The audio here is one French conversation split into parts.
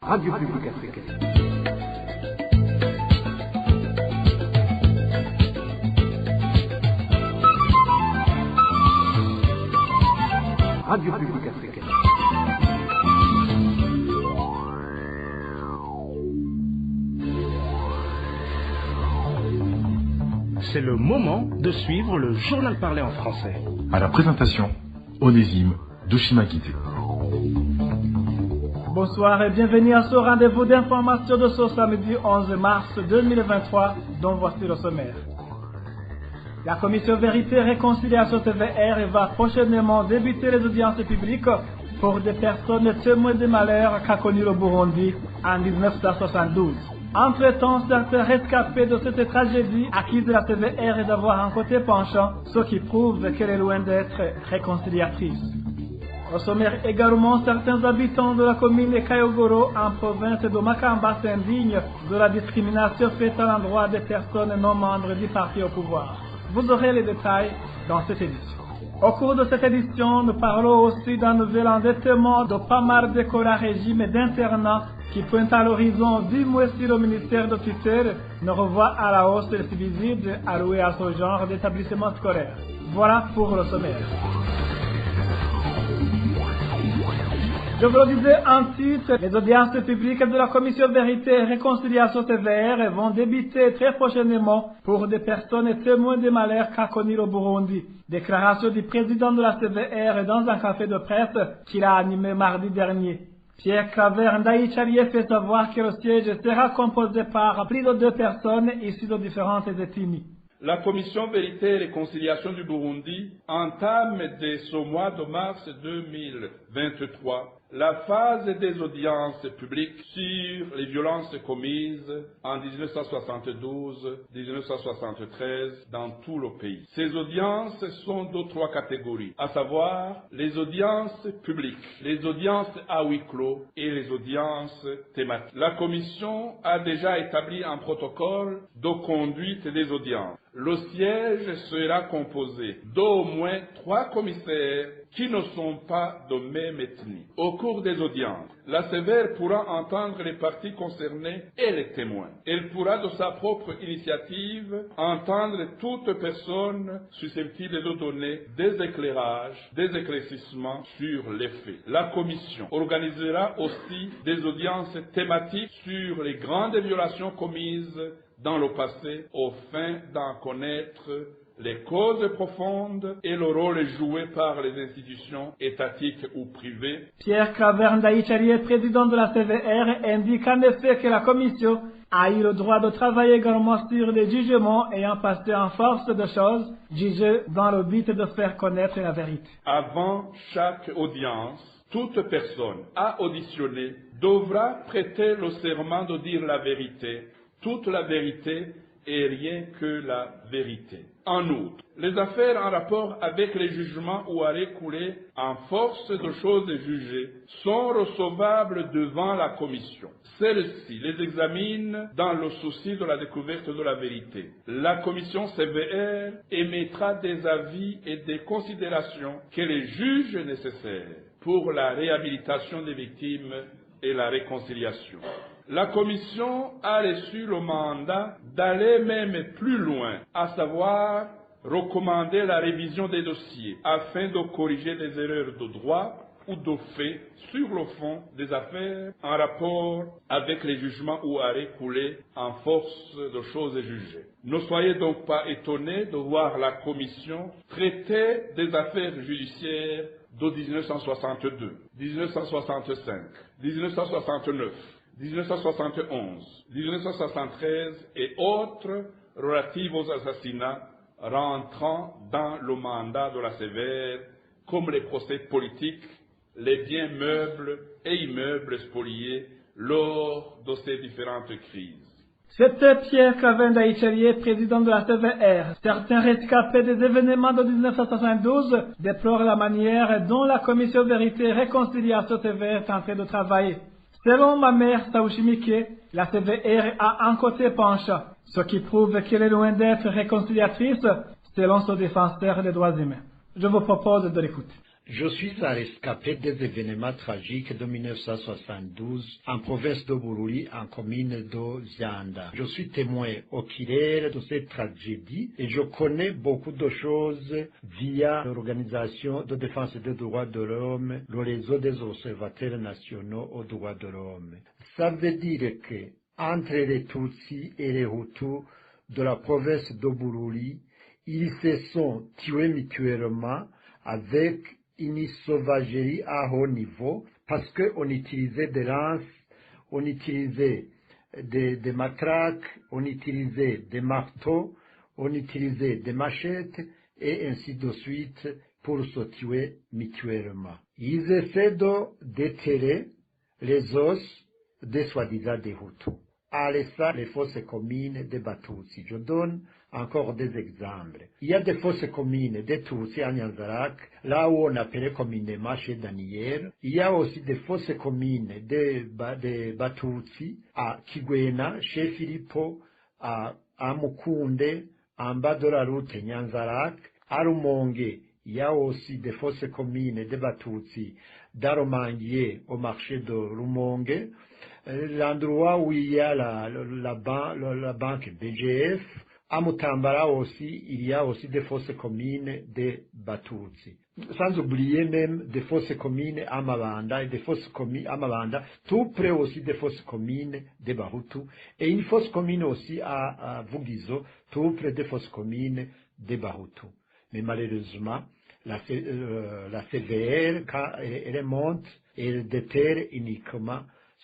Radio Publique Africaine. Radio Publique Africaine. C'est le moment de suivre le journal parlé en français. À la présentation, Onésime Douchimakité. Bonsoir et bienvenue à ce rendez-vous d'information de ce samedi 11 mars 2023, dont voici le sommaire. La commission Vérité et Réconciliation TVR va prochainement débuter les audiences publiques pour des personnes témoins des malheurs qu'a connu le Burundi en 1972. Entre-temps, certains rescapés de cette tragédie accusent la TVR d'avoir un côté penchant, ce qui prouve qu'elle est loin d'être réconciliatrice. Au sommaire également, certains habitants de la commune de Kayogoro en province de Makamba s'indignent de la discrimination faite à l'endroit des personnes non membres du parti au pouvoir. Vous aurez les détails dans cette édition. Au cours de cette édition, nous parlons aussi d'un nouvel endettement de pas mal d'écoles régime d'internat qui pointe à l'horizon 10 mois si le ministère de tutelle ne revoit à la hausse les subsides alloués à ce genre d'établissement scolaire. Voilà pour le sommaire. Je vous le disais en titre, les audiences publiques de la Commission Vérité et Réconciliation TVR vont débuter très prochainement pour des personnes témoins des malheurs qu'a connu le Burundi. Déclaration du président de la TVR dans un café de presse qu'il a animé mardi dernier. Pierre Claver Ndaïcharie fait savoir que le siège sera composé par plus de 2 personnes issues de différentes ethnies. La Commission Vérité et Réconciliation du Burundi entame dès ce mois de mars 2023 la phase des audiences publiques sur les violences commises en 1972-1973 dans tout le pays. Ces audiences sont de 3 catégories, à savoir les audiences publiques, les audiences à huis clos et les audiences thématiques. La Commission a déjà établi un protocole de conduite des audiences. Le siège sera composé d'au moins 3 commissaires qui ne sont pas de même ethnie. Au cours des audiences, la CVR pourra entendre les parties concernées et les témoins. Elle pourra de sa propre initiative entendre toute personne susceptible de donner des éclairages, des éclaircissements sur les faits. La commission organisera aussi des audiences thématiques sur les grandes violations commises dans le passé, aux fins d'en connaître les causes profondes et le rôle joué par les institutions étatiques ou privées. Pierre Claver Ndaïcharie, président de la TVR, indique en effet que la commission a eu le droit de travailler également sur les jugements ayant passé en force de choses, jugés dans le but de faire connaître la vérité. Avant chaque audience, toute personne à auditionner devra prêter le serment de dire la vérité, toute la vérité et rien que la vérité. En outre, les affaires en rapport avec les jugements ou arrêts coulés en force de choses jugées sont recevables devant la commission. Celle-ci les examine dans le souci de la découverte de la vérité. La commission CVR émettra des avis et des considérations qu'elle juge nécessaires pour la réhabilitation des victimes et la réconciliation. La Commission a reçu le mandat d'aller même plus loin, à savoir recommander la révision des dossiers afin de corriger des erreurs de droit ou de fait sur le fond des affaires en rapport avec les jugements ou arrêts coulés en force de choses jugées. Ne soyez donc pas étonnés de voir la Commission traiter des affaires judiciaires de 1962, 1965, 1969, 1971, 1973 et autres relatives aux assassinats rentrant dans le mandat de la CVR, comme les procès politiques, les biens meubles et immeubles spoliés lors de ces différentes crises. C'était Pierre Claver Ndaïcharie, président de la TVR. Certains rescapés des événements de 1972 déplorent la manière dont la Commission Vérité et Réconciliation TVR est en train de travailler. Selon Mamer Taouchimike, la TVR a un côté penchant, ce qui prouve qu'elle est loin d'être réconciliatrice, selon ce défenseur des droits humains. Je vous propose de l'écouter. Je suis un rescapé des événements tragiques de 1972 en province de Bururi, en commune de Zianda. Je suis témoin oculaire de cette tragédie et je connais beaucoup de choses via l'Organisation de défense des droits de l'homme, le réseau des observateurs nationaux aux droits de l'homme. Ça veut dire que entre les Tutsis et les Hutus de la province de Bururi, ils se sont tués mutuellement avec une sauvagerie à haut niveau parce qu'on utilisait des lances, on utilisait des matraques, on utilisait des marteaux, on utilisait des machettes et ainsi de suite pour se tuer mutuellement. Ils essaient de déterrer les os des soi-disant des Hutus, en laissant les fosses communes des Batutsi. Je donne encore des exemples. Il y a des fosses communes des Tutsis à Nyanzarak, là où on appelait communément chez Daniel. Il y a aussi des fosses communes des Batutsi à Kigwena, chez Filippo, à Mukunde, en bas de la route Nyanzarak, à Rumonge. Il y a aussi des fosses communes des Batutsi d'Aromangier au marché de Rumonge, l'endroit où il y a la banque BGF. À Mutambara aussi, il y a aussi des fosses communes des Batutsi. Sans oublier même des fosses communes à Mabanda et des fosses communes à Mabanda, tout près aussi des fosses communes des Bahutu. Et une fosse commune aussi à Vugizo, tout près des fosses communes des Bahutu. Mais malheureusement, la CVR, quand elle monte, elle déterre uniquement,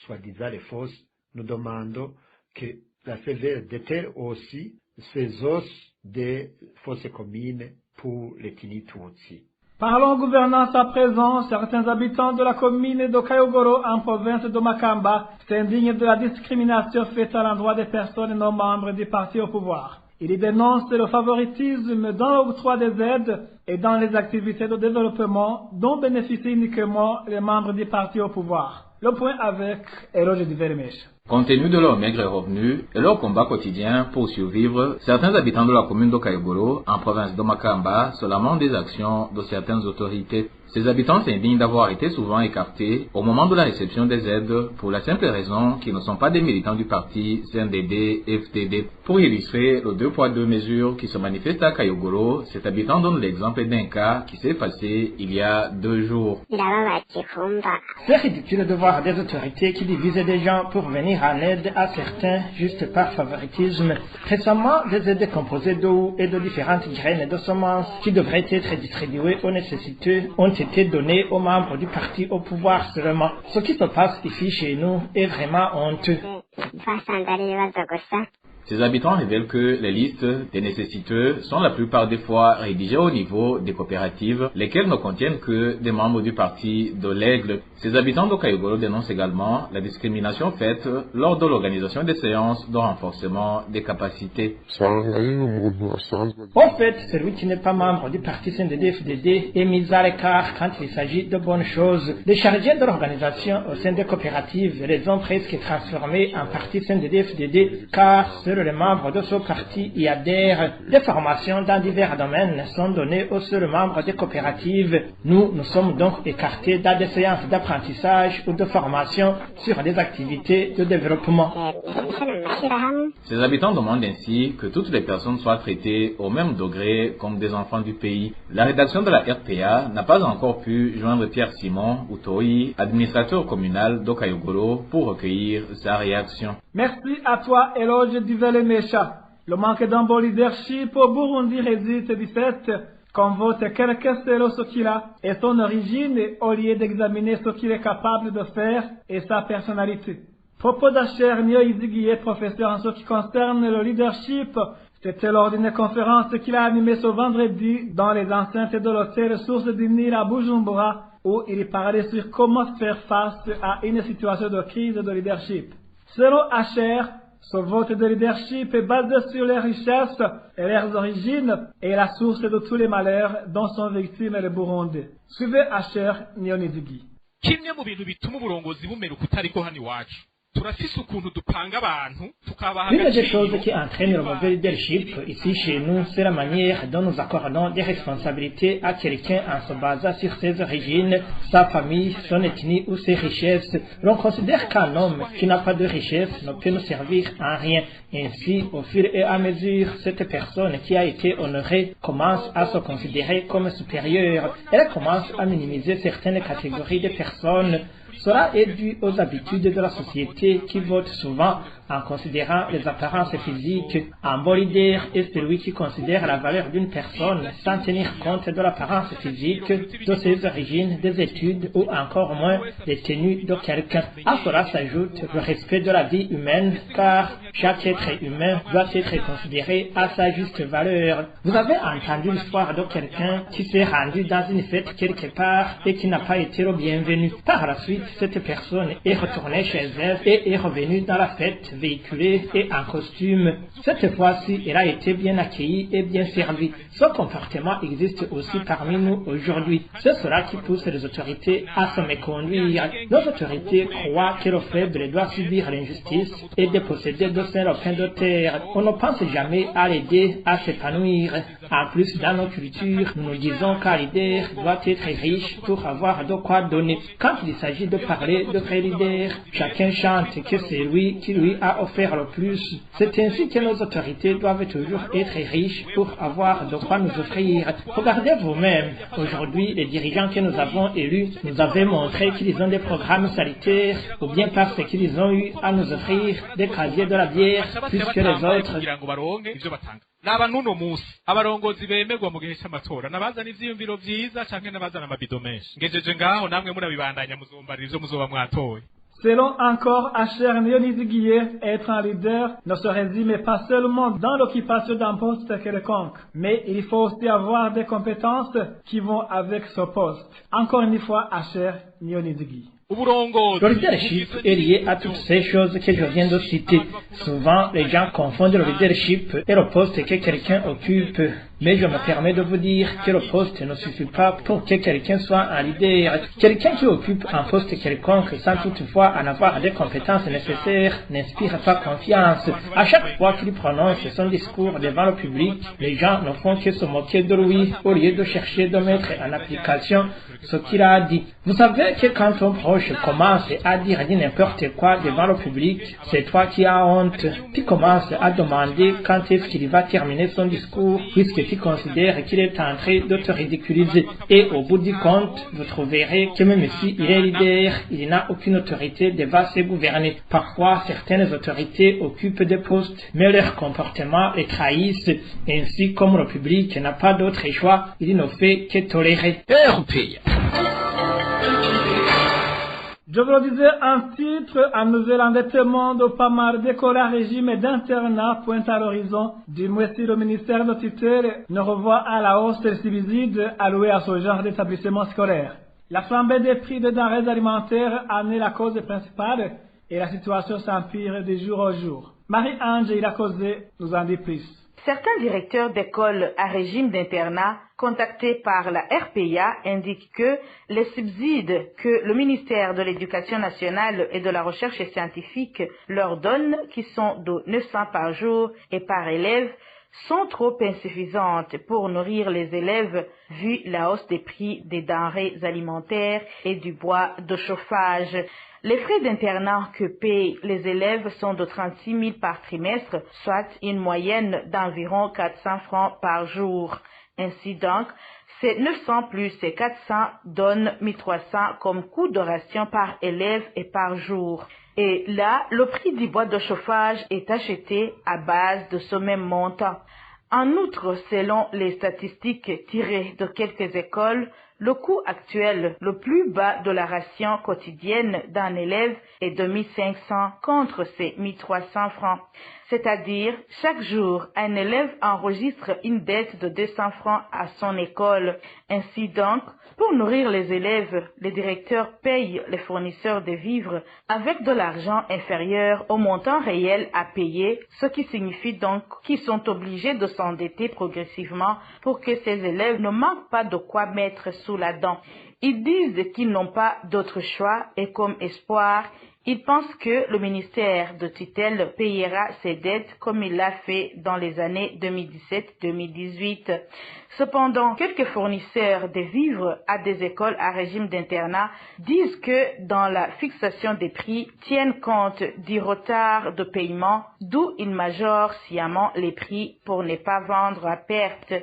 soi-disant, les fosses. Nous demandons que la CVR déterre aussi ces os des fosses communes pour les Tinitutsi. Parlons gouvernance à présent. Certains habitants de la commune de Kayogoro en province de Makamba s'indignent de la discrimination faite à l'endroit des personnes non membres du parti au pouvoir. Ils dénoncent le favoritisme dans l'octroi des aides et dans les activités de développement dont bénéficient uniquement les membres du parti au pouvoir. Le point avec Eloge Divermesh. Compte tenu de leurs maigres revenus et leur combat quotidien pour survivre, certains habitants de la commune de Kayogoro, en province de Makamba, se lamentent des actions de certaines autorités. Ces habitants s'indignent d'avoir été souvent écartés au moment de la réception des aides pour la simple raison qu'ils ne sont pas des militants du parti CNDD-FDD. Pour illustrer le 2 poids 2 mesures qui se manifeste à Kayogoro, cet habitant donne l'exemple d'un cas qui s'est passé il y a 2 jours. C'est ridicule de voir des autorités qui divisent des gens pour venir en aide à certains juste par favoritisme. Récemment, des aides composées d'eau et de différentes graines de semences qui devraient être distribuées aux nécessiteux ont été données aux membres du parti au pouvoir seulement. Ce qui se passe ici chez nous est vraiment honteux. Ces habitants révèlent que les listes des nécessiteux sont la plupart des fois rédigées au niveau des coopératives, lesquelles ne contiennent que des membres du parti de l'Aigle. Ces habitants de Kayogoro dénoncent également la discrimination faite lors de l'organisation des séances de renforcement des capacités. Au fait, celui qui n'est pas membre du parti CNDD-FDD est mis à l'écart quand il s'agit de bonnes choses. Les chargés de l'organisation au sein des coopératives les ont presque transformés en parti CNDD-FDD car seuls les membres de ce parti y adhèrent. Des formations dans divers domaines sont données aux seuls membres des coopératives. Nous sommes donc écartés dans des séances d'apprentissage ou de formation sur des activités de développement. Ces habitants demandent ainsi que toutes les personnes soient traitées au même degré comme des enfants du pays. La rédaction de la RPA n'a pas encore pu joindre Pierre Simon Utoyi, administrateur communal de Kayogoro, pour recueillir sa réaction. Merci à toi, Eloge Divermecha. Le manque d'un bon leadership au Burundi résiste du fait qu'on vote quelqu'un selon ce qu'il a et son origine au lieu d'examiner ce qu'il est capable de faire et sa personnalité. Propos d'Acher Nioizigiye, professeur en ce qui concerne le leadership, c'était lors d'une conférence qu'il a animée ce vendredi dans les enceintes de l'hôtel Source du Nil à Bujumbura, où il parlait sur comment faire face à une situation de crise de leadership. Selon Acher, ce vote de leadership est basé sur les richesses et leurs origines et la source de tous les malheurs dont sont victimes les Burundais. Suivez Acher Nionizigi. Kimwe mu bintu bituma uburongozi bumera ukutariko hano iwacu L'une des choses qui entraîne le mauvais leadership ici chez nous, c'est la manière dont nous accordons des responsabilités à quelqu'un en se basant sur ses origines, sa famille, son ethnie ou ses richesses. L'on considère qu'un homme qui n'a pas de richesse ne peut nous servir à rien. Ainsi, au fur et à mesure, cette personne qui a été honorée commence à se considérer comme supérieure. Elle commence à minimiser certaines catégories de personnes. Cela est dû aux habitudes de la société qui vote souvent en considérant les apparences physiques. Un bon leader est celui qui considère la valeur d'une personne sans tenir compte de l'apparence physique, de ses origines, des études ou encore moins des tenues de quelqu'un. À cela s'ajoute le respect de la vie humaine car chaque être humain doit être considéré à sa juste valeur. Vous avez entendu l'histoire de quelqu'un qui s'est rendu dans une fête quelque part et qui n'a pas été le bienvenu. Par la suite, cette personne est retournée chez elle et est revenue dans la fête véhiculée et en costume. Cette fois-ci, elle a été bien accueillie et bien servie. Ce comportement existe aussi parmi nous aujourd'hui. C'est cela qui pousse les autorités à se méconduire. Nos autorités croient que le faible doit subir l'injustice et déposséder de ses lopins de terre. On ne pense jamais à l'aider à s'épanouir. En plus, dans nos cultures, nous nous disons qu'un leader doit être riche pour avoir de quoi donner. Quand il s'agit de parler de vrai leader, chacun chante que c'est lui qui lui a offert le plus. C'est ainsi que nos autorités doivent toujours être riches pour avoir de quoi nous offrir. Regardez vous-même. Aujourd'hui, les dirigeants que nous avons élus nous avaient montré qu'ils ont des programmes sanitaires ou bien parce qu'ils ont eu à nous offrir des casiers de la bière plus que les autres. naba nuno musi abarongozi bemerwa mu gihe cy'amatora nabazana ivyiyumviro vyiza canke nabazana amabido menshi ngejeje ngaho namwe murabibandanya muzombarira ivyo muzoba mwatoye. Selon encore Asher Niyoniziguiye, être un leader ne se résume pas seulement dans l'occupation d'un poste quelconque, mais il faut aussi avoir des compétences qui vont avec ce poste. Encore une fois, Asher Niyoniziguiye. Le leadership est lié à toutes ces choses que je viens de citer. Souvent, les gens confondent le leadership et le poste que quelqu'un occupe. Mais je me permets de vous dire que le poste ne suffit pas pour que quelqu'un soit un leader. Quelqu'un qui occupe un poste quelconque sans toutefois en avoir des compétences nécessaires n'inspire pas confiance. À chaque fois qu'il prononce son discours devant le public, les gens ne font que se moquer de lui au lieu de chercher de mettre en application ce qu'il a dit. Vous savez que quand ton proche commence à dire n'importe quoi devant le public, c'est toi qui as honte. Tu commences à demander quand est-ce qu'il va terminer son discours puisque tu considères qu'il est en train de te ridiculiser. Et au bout du compte, vous trouverez que même s'il est leader, il n'a aucune autorité devant se gouverner. Parfois, certaines autorités occupent des postes, mais leur comportement les trahissent. Ainsi, comme le public n'a pas d'autre choix, il ne fait que tolérer. Je vous le disais, un titre, un nouvel endettement de pas mal d'écoles à régime et d'internat pointe à l'horizon. Du moins si le ministère de tutelle ne revoit à la hausse les subsides alloués à ce genre d'établissement scolaire. La flambée des prix des denrées alimentaires en est la cause principale et la situation s'empire de jour au jour. Marie-Ange Irakozé nous en dit plus. Certains directeurs d'écoles à régime d'internat contactés par la RPA indiquent que les subsides que le ministère de l'Éducation nationale et de la recherche scientifique leur donne, qui sont de 900 par jour et par élève, sont trop insuffisantes pour nourrir les élèves vu la hausse des prix des denrées alimentaires et du bois de chauffage. Les frais d'internat que payent les élèves sont de 36 000 par trimestre, soit une moyenne d'environ 400 francs par jour. Ainsi donc, ces 900 plus ces 400 donnent 1 300 comme coût de ration par élève et par jour. Et là, le prix du bois de chauffage est acheté à base de ce même montant. En outre, selon les statistiques tirées de quelques écoles, le coût actuel le plus bas de la ration quotidienne d'un élève est de 1 500 contre ses 1 300 francs. C'est-à-dire, chaque jour, un élève enregistre une dette de 200 francs à son école. Ainsi donc, pour nourrir les élèves, les directeurs payent les fournisseurs de vivres avec de l'argent inférieur au montant réel à payer, ce qui signifie donc qu'ils sont obligés de s'endetter progressivement pour que ces élèves ne manquent pas de quoi mettre sous la dent. Ils disent qu'ils n'ont pas d'autre choix et comme espoir, Il pense que le ministère de tutelle payera ses dettes comme il l'a fait dans les années 2017-2018. Cependant, quelques fournisseurs de vivres à des écoles à régime d'internat disent que dans la fixation des prix tiennent compte du retard de paiement, d'où ils majorent sciemment les prix pour ne pas vendre à perte.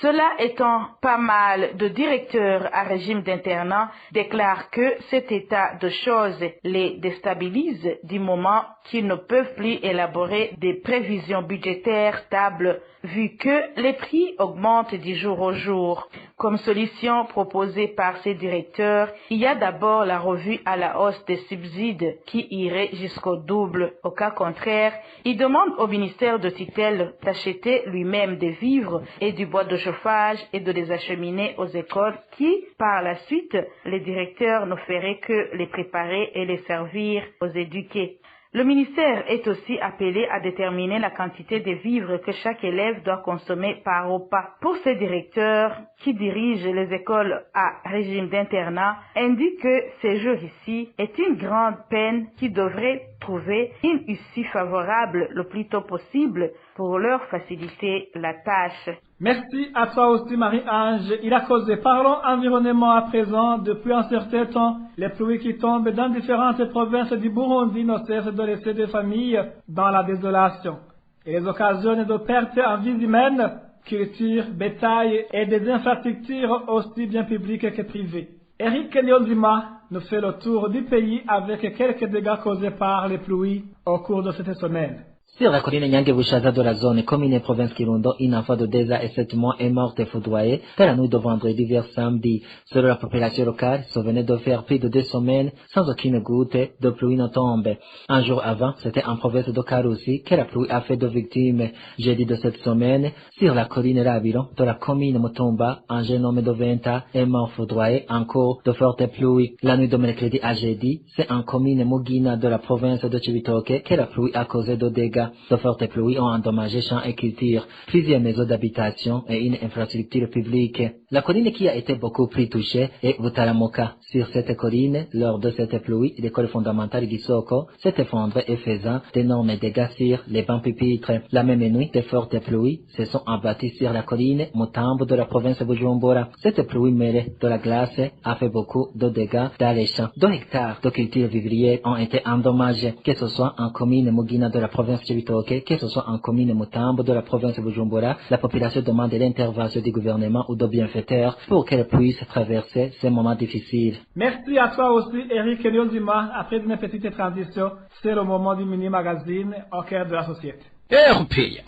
Cela étant, pas mal de directeurs à régime d'internat déclarent que cet état de choses les déstabilise du moment qu'ils ne peuvent plus élaborer des prévisions budgétaires stables vu que les prix augmentent du jour au jour. Comme solution proposée par ces directeurs, il y a d'abord la revue à la hausse des subsides qui irait jusqu'au double. Au cas contraire, ils demandent au ministère de tutelle d'acheter lui-même des vivres et du bois de chauffage et de les acheminer aux écoles qui, par la suite, les directeurs ne feraient que les préparer et les servir aux éduqués. Le ministère est aussi appelé à déterminer la quantité de vivres que chaque élève doit consommer par repas. Pour ces directeurs qui dirigent les écoles à régime d'internat, indiquent que ces jours-ci est une grande peine qui devrait trouver une issue favorable le plus tôt possible pour leur faciliter la tâche. Merci à toi aussi Marie-Ange. Il a causé. Parlons environnement à présent. Depuis un certain temps, les pluies qui tombent dans différentes provinces du Burundi ne cessent de laisser des familles dans la désolation. Et les occasionnent de pertes en vies humaines, culture, bétail et des infrastructures aussi bien publiques que privées. Eric Nyozima nous fait le tour du pays avec quelques dégâts causés par les pluies au cours de cette semaine. Sur la colline Nyange-Bushaza de la zone commune province Kirundo, une enfant de 2 ans et 7 mois est morte et foudroyée dans la nuit de vendredi vers samedi. Selon la population locale, ça venait de faire plus de 2 semaines sans aucune goutte de pluie ne tombe. Un jour avant, c'était en province de Karusi que la pluie a fait 2 victimes. Jeudi de cette semaine, sur la colline Rabiro de la commune Mutumba, un jeune homme de 20 ans est mort foudroyé en cours de fortes pluies. La nuit de mercredi à jeudi, c'est en commune Mugina de la province de Chibitoke que la pluie a causé de dégâts. De fortes pluies ont endommagé champs et cultures, plusieurs maisons d'habitation et une infrastructure publique. La colline qui a été beaucoup plus touchée est Butaramoka. Sur cette colline, lors de cette pluie, l'école fondamentale Gisoko s'est effondrée et faisant d'énormes dégâts sur les bancs pupitres. La même nuit, de fortes pluies se sont abattues sur la colline Mutambo de la province de Bujumbura. Cette pluie mêlée de la glace a fait beaucoup de dégâts dans les champs. 2 hectares de cultures vivrières ont été endommagés, que ce soit en commune Mugina de la province de Chibitoke, que ce soit en commune Mutambo de la province de Bujumbura. La population demande l'intervention du gouvernement ou de bienfaiteurs pour qu'elle puisse traverser ces moments difficiles. Merci à toi aussi, Eric Nyozima. Après une petite transition, c'est le moment du mini-magazine au cœur de la société. RPA.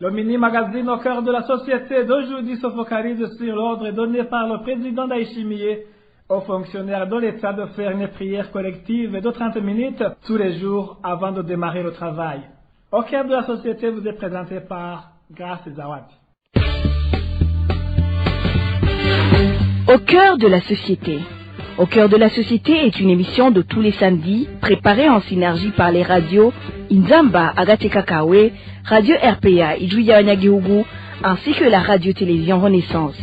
Le mini-magazine au cœur de la société d'aujourd'hui se focalise sur l'ordre donné par le président Ndayishimiye aux fonctionnaires de l'État de faire une prière collective de 30 minutes tous les jours avant de démarrer le travail. Au cœur de la société vous est présenté par Grace Zawadi. Au cœur de la société. Au cœur de la société est une émission de tous les samedis, préparée en synergie par les radios Inzamba, Agatekakawe, Radio RPA, Ijuya Wanyagihugu, ainsi que la radio-télévision Renaissance.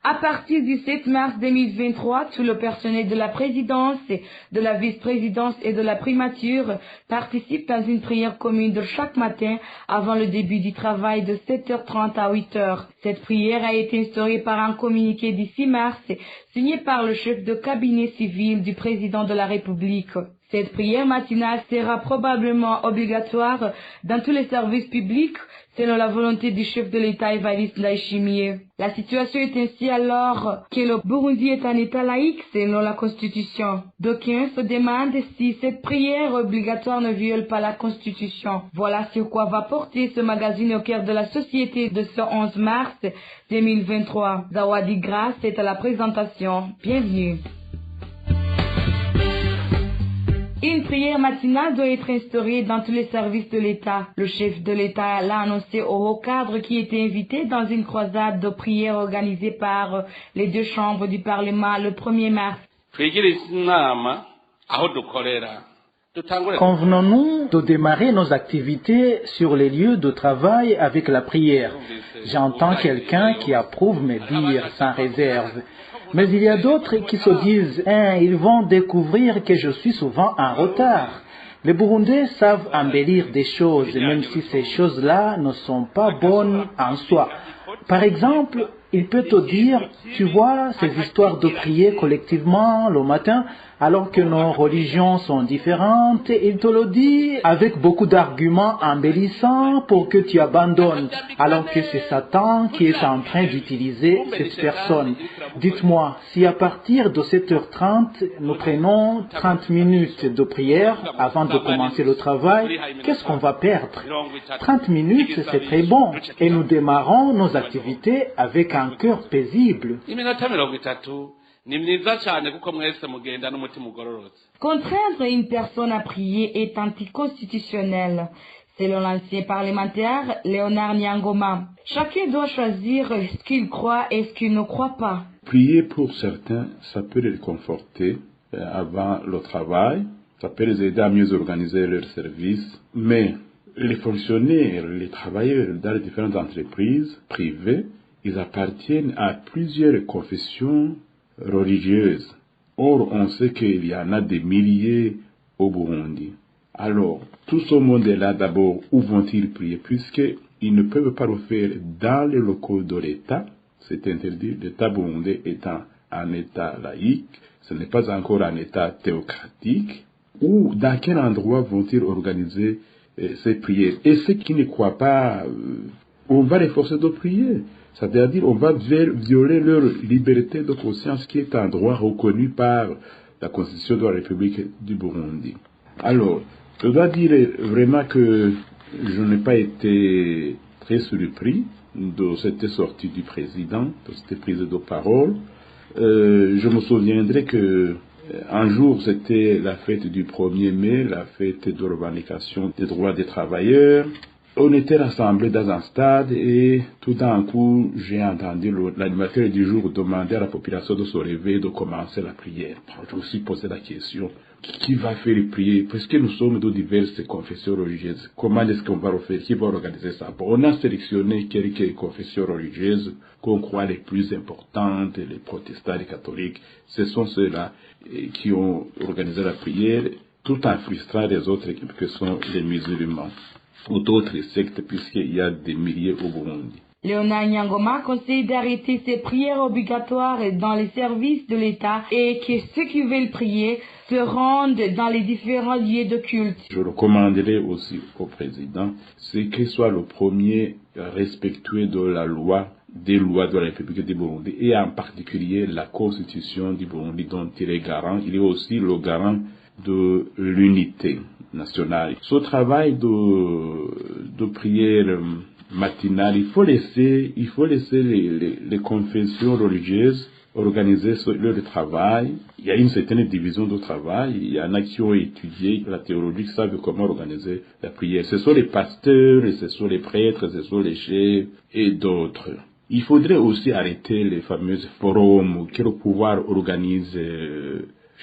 À partir du 7 mars 2023, tout le personnel de la présidence, de la vice-présidence et de la primature participe dans une prière commune de chaque matin avant le début du travail de 7h30 à 8h. Cette prière a été instaurée par un communiqué du 6 mars signé par le chef de cabinet civil du président de la République. Cette prière matinale sera probablement obligatoire dans tous les services publics selon la volonté du chef de l'État Evariste Ndayishimiye. La situation est ainsi alors que le Burundi est un État laïque selon la Constitution. D'aucuns se demandent si cette prière obligatoire ne viole pas la Constitution. Voilà sur quoi va porter ce magazine au cœur de la société de ce 11 mars 2023. Zawadi Grace est à la présentation. Bienvenue. Une prière matinale doit être instaurée dans tous les services de l'État. Le chef de l'État l'a annoncé au haut cadre qui était invité dans une croisade de prière organisée par les 2 chambres du Parlement le 1er mars. Convenons-nous de démarrer nos activités sur les lieux de travail avec la prière. J'entends quelqu'un qui approuve mes dires sans réserve. Mais il y a d'autres qui se disent ils vont découvrir que je suis souvent en retard. Les Burundais savent embellir des choses, même si ces choses-là ne sont pas bonnes en soi. Par exemple, il peut te dire, tu vois, ces histoires de prier collectivement le matin, alors que nos religions sont différentes, il te le dit avec beaucoup d'arguments embellissants pour que tu abandonnes, alors que c'est Satan qui est en train d'utiliser cette personne. Dites-moi, si à partir de 7h30, nous prenons 30 minutes de prière avant de commencer le travail, qu'est-ce qu'on va perdre? 30 minutes, c'est très bon, et nous démarrons nos activités avec un cœur paisible. Contraindre une personne à prier est anticonstitutionnel. Selon l'ancien parlementaire Léonard Nyangoma, chacun doit choisir ce qu'il croit et ce qu'il ne croit pas. Prier pour certains, ça peut les conforter avant le travail, ça peut les aider à mieux organiser leurs services, mais les fonctionnaires, les travailleurs dans les différentes entreprises privées, ils appartiennent à plusieurs confessions religieuses. Or, on sait qu'il y en a des milliers au Burundi. Alors, tout ce monde-là, d'abord, où vont-ils prier? Puisqu'ils ne peuvent pas le faire dans les locaux de l'État. C'est interdit. L'État burundais étant un État laïque, ce n'est pas encore un État théocratique. Ou dans quel endroit vont-ils organiser ces prières? Et ceux qui ne croient pas, on va les forcer de prier. C'est-à-dire on va violer leur liberté de conscience qui est un droit reconnu par la Constitution de la République du Burundi. Alors, je dois dire vraiment que je n'ai pas été très surpris de cette sortie du président, de cette prise de parole. Je me souviendrai que un jour, c'était la fête du 1er mai, la fête de revendication des droits des travailleurs. On était rassemblés dans un stade et tout d'un coup, j'ai entendu l'animateur du jour demander à la population de se lever et de commencer la prière. Je me suis posé la question, qui va faire les prières? Parce que nous sommes de diverses confessions religieuses. Comment est-ce qu'on va le faire? Qui va organiser ça? Bon, on a sélectionné quelques confessions religieuses qu'on croit les plus importantes, les protestants, les catholiques. Ce sont ceux-là qui ont organisé la prière, tout en frustrant les autres que sont les musulmans ou d'autres sectes, puisqu'il y a des milliers au Burundi. Léonard Nyangoma conseille d'arrêter ces prières obligatoires dans les services de l'État et que ceux qui veulent prier se rendent dans les différents lieux de culte. Je recommanderais aussi au président, c'est qu'il soit le premier respectueux de la loi, des lois de la République du Burundi, et en particulier la Constitution du Burundi dont il est garant. Il est aussi le garant de l'unité nationale. Ce travail de prière matinale, il faut laisser les confessions religieuses organiser leur travail. Il y a une certaine division de travail. Il y en a qui ont étudié la théologie, qui savent comment organiser la prière. Ce sont les pasteurs, ce sont les prêtres, ce sont les chefs et d'autres. Il faudrait aussi arrêter les fameux forums que le pouvoir organise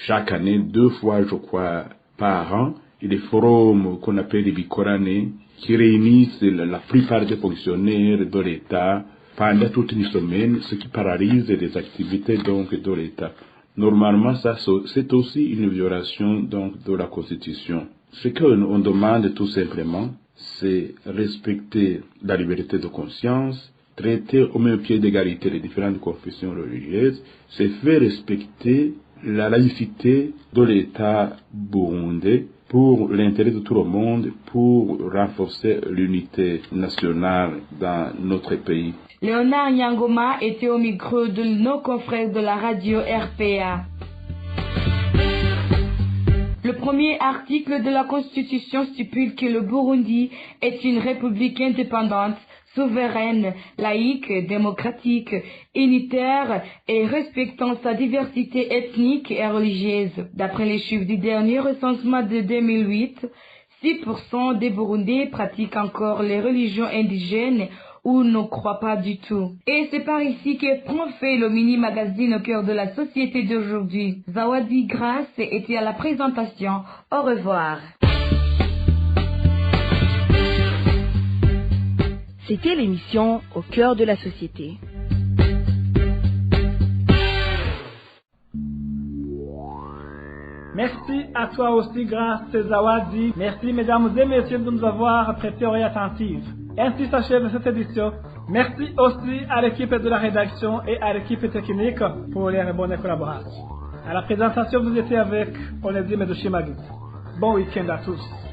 chaque année, 2 fois, je crois, par an. Et les forums qu'on appelle les bicoranés, qui réunissent la plupart des fonctionnaires de l'État pendant toute une semaine, ce qui paralyse les activités donc de l'État. Normalement, ça, c'est aussi une violation donc de la Constitution. Ce qu'on demande tout simplement, c'est respecter la liberté de conscience, traiter au même pied d'égalité les différentes confessions religieuses, c'est faire respecter la laïcité de l'État burundais pour l'intérêt de tout le monde, pour renforcer l'unité nationale dans notre pays. Léonard Nyangoma était au micro de nos confrères de la radio RPA. Le premier article de la Constitution stipule que le Burundi est une république indépendante, souveraine, laïque, démocratique, unitaire et respectant sa diversité ethnique et religieuse. D'après les chiffres du dernier recensement de 2008, 6% des Burundais pratiquent encore les religions indigènes ou ne croient pas du tout. Et c'est par ici que prend fait le mini-magazine au cœur de la société d'aujourd'hui. Zawadi Grace était à la présentation. Au revoir. C'était l'émission Au cœur de la société. Merci à toi aussi, Grâce Zawadi. Merci, mesdames et messieurs, de nous avoir prêté oreille attentive. Ainsi s'achève cette édition. Merci aussi à l'équipe de la rédaction et à l'équipe technique pour les bonnes collaborations. À la présentation, vous étiez avec Onésime Dushimagit. Bon week-end à tous.